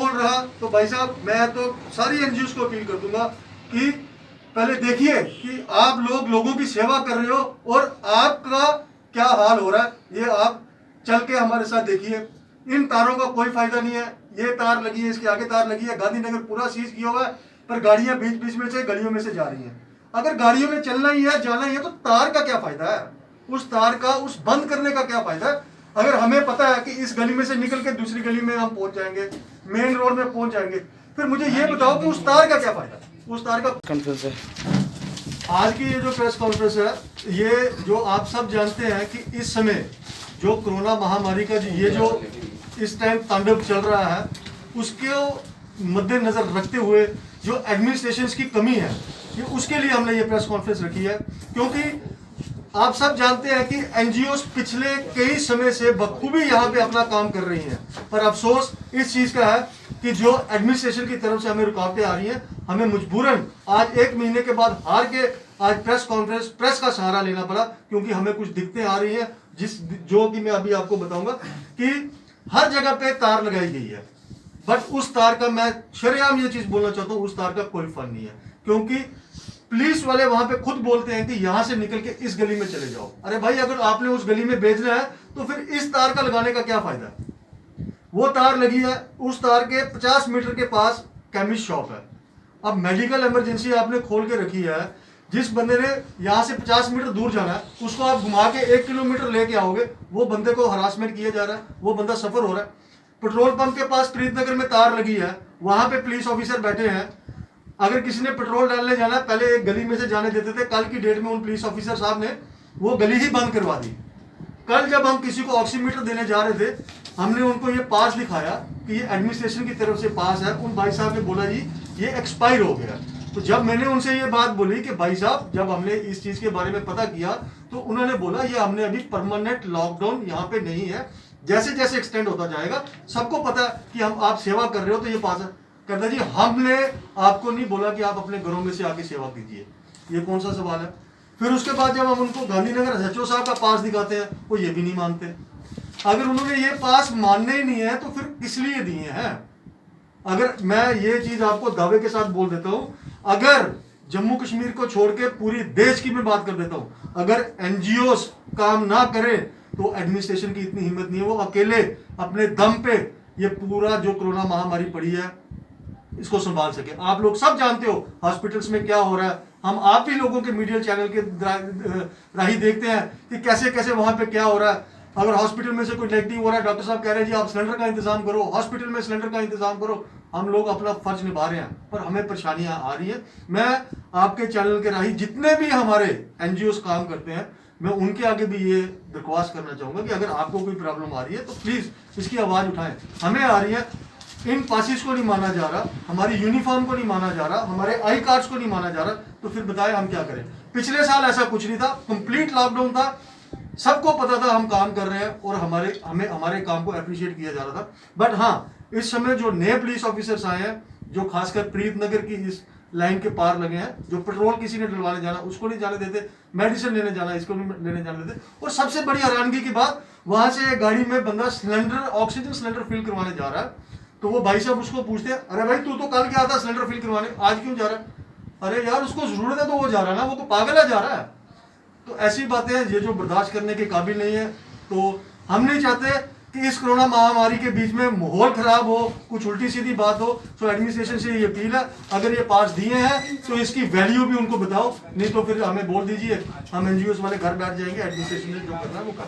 बोल रहा तो भाई साहब मैं तो सारी एनजीओ को अपील कर दूंगा कि पहले देखिए कि आप लोगों की सेवा कर रहे हो और आपका क्या हाल हो रहा है, ये आप चल के हमारे साथ देखिए। इन तारों का कोई फायदा नहीं है, ये तार लगी है, इसके आगे तार लगी है, गांधीनगर पूरा सीज किया हुआ है, पर गाड़ियां बीच बीच में से गलियों में से जा रही हैं। अगर गाड़ियों में चलना ही है, जाना ही है, तो तार का क्या फायदा है, उस तार का उस बंद करने का क्या फायदा है। अगर हमें पता है कि इस गली में से निकल के दूसरी गली में हम पहुंच जाएंगे, मेन रोड में पहुंच जाएंगे, फिर मुझे ये बताओ कि उस तार का क्या फायदा, उस तार का कॉन्फ्रेंस है। आज की ये जो प्रेस कॉन्फ्रेंस है, ये जो आप सब जानते हैं कि इस समय जो कोरोना महामारी का ये जो इस टाइम तांडव चल रहा है, उसके मद्देनजर रखते हुए जो एडमिनिस्ट्रेशन की कमी है, ये उसके लिए हमने ये प्रेस कॉन्फ्रेंस रखी है। क्योंकि आप सब जानते हैं कि एनजीओ पिछले कई समय से बखूबी यहाँ पे अपना काम कर रही हैं, पर अफसोस इस चीज का है कि जो एडमिनिस्ट्रेशन की तरफ से हमें रुकावटें आ रही हैं, हमें मजबूरन आज 1 महीने के बाद हार के आज प्रेस कॉन्फ्रेंस, प्रेस का सहारा लेना पड़ा, क्योंकि हमें कुछ दिक्कतें आ रही हैं जो कि मैं अभी आपको बताऊंगा कि हर जगह पे तार लगाई गई है, बट उस तार का, मैं शरेआम ये चीज बोलना चाहता हूँ, उस तार का कोई फल नहीं है। क्योंकि पुलिस वाले वहां पे खुद बोलते हैं कि यहां से निकल के इस गली में चले जाओ। अरे भाई, अगर आपने उस गली में भेजना है तो फिर इस तार का लगाने का क्या फायदा है। वो तार लगी है, उस तार के 50 मीटर के पास केमिस्ट शॉप है। अब मेडिकल इमरजेंसी आपने खोल के रखी है, जिस बंदे ने यहां से 50 मीटर दूर जाना है, उसको आप घुमा के 1 किलोमीटर लेके आओगे, वो बंदे को हरासमेंट किया जा रहा है, वो बंदा सफर हो रहा है। पेट्रोल पंप के पास प्रीतनगर में तार लगी है, वहां पे पुलिस ऑफिसर बैठे हैं। अगर किसी ने पेट्रोल डालने जाना है, पहले एक गली में से जाने देते थे, कल की डेट में उन पुलिस ऑफिसर साहब ने वो गली ही बंद करवा दी। कल जब हम किसी को ऑक्सीमीटर देने जा रहे थे, हमने उनको ये पास दिखाया कि ये एडमिनिस्ट्रेशन की तरफ से पास है। उन भाई साहब ने बोला जी ये एक्सपायर हो गया। तो जब मैंने उनसे ये बात बोली कि भाई साहब, जब हमने इस चीज के बारे में पता किया तो उन्होंने बोला ये हमने अभी परमानेंट लॉकडाउन यहाँ पे नहीं है, जैसे जैसे एक्सटेंड होता जाएगा, सबको पता है कि हम आप सेवा कर रहे हो तो ये पास है। कहता जी हमने आपको नहीं बोला कि आप अपने घरों में से आके सेवा कीजिए, ये कौन सा सवाल है। फिर उसके बाद जब हम उनको गांधीनगर एसएचओ साहब का पास दिखाते हैं, वो ये भी नहीं मानते। अगर उन्होंने ये पास मानने ही नहीं है तो फिर किस लिए दिए हैं। अगर मैं ये चीज आपको दावे के साथ बोल देता हूं, अगर जम्मू कश्मीर को छोड़ के पूरी देश की मैं बात कर देता हूं, अगर एनजीओ काम ना करें तो एडमिनिस्ट्रेशन की इतनी हिम्मत नहीं है वो अकेले अपने दम पे ये पूरा जो कोरोना महामारी पड़ी है इसको संभाल सके। आप लोग सब जानते हो हॉस्पिटल्स में क्या हो रहा है, हम आप ही लोगों के मीडिया चैनल के राही देखते हैं कि कैसे कैसे वहां पे क्या हो रहा है। अगर हॉस्पिटल में से कोई नेगेटिव हो रहा है, डॉक्टर साहब कह रहे हैं जी आप सिलेंडर का इंतजाम करो, हॉस्पिटल में सिलेंडर का इंतजाम करो। हम लोग अपना फर्ज निभा रहे हैं, पर हमें परेशानियां आ रही है। मैं आपके चैनल के राही जितने भी हमारे एनजीओ काम करते हैं, मैं उनके आगे भी ये दरख्वास्त करना चाहूंगा कि अगर आपको कोई प्रॉब्लम आ रही है तो प्लीज इसकी आवाज उठाएं। हमें आ रही है, इन पासिस को नहीं माना जा रहा, हमारी यूनिफॉर्म को नहीं माना जा रहा, हमारे आई कार्ड्स को नहीं माना जा रहा, तो फिर बताएं हम क्या करें। पिछले साल ऐसा कुछ नहीं था, कंप्लीट लॉकडाउन था, सबको पता था हम काम कर रहे हैं और हमें हमारे काम को अप्रिशिएट किया जा रहा था। बट हाँ, इस समय जो नए पुलिस ऑफिसर्स आए हैं, जो खासकर प्रीतनगर की इस लाइन के पार लगे हैं, जो पेट्रोल किसी ने डलवाने जाना उसको नहीं जाने देते, मेडिसिन लेने जाना इसको नहीं लेने जाने देते। और सबसे बड़ी हैरानगी की बात, वहां से गाड़ी में बंदा सिलेंडर, ऑक्सीजन सिलेंडर फिल करवाने जा रहा है, तो वो भाई साहब उसको पूछते हैं, अरे भाई तू तो कल गया था सिलेंडर फिल करवाने, आज क्यों जा रहा है। अरे यार उसको जरूरत है तो वो जा रहा है ना, वो तो पागल है जा रहा है। तो ऐसी बातें ये जो बर्दाश्त करने के काबिल नहीं है। तो हम नहीं चाहते कि इस कोरोना महामारी के बीच में माहौल खराब हो, कुछ उल्टी सीधी बात हो। तो एडमिनिस्ट्रेशन से ये अपील है, अगर ये पास दिए हैं तो इसकी वैल्यू भी उनको बताओ, नहीं तो फिर हमें बोल दीजिए, हम एनजीओ वाले घर बैठ जाएंगे, एडमिनिस्ट्रेशन ने जो करना है वो कर।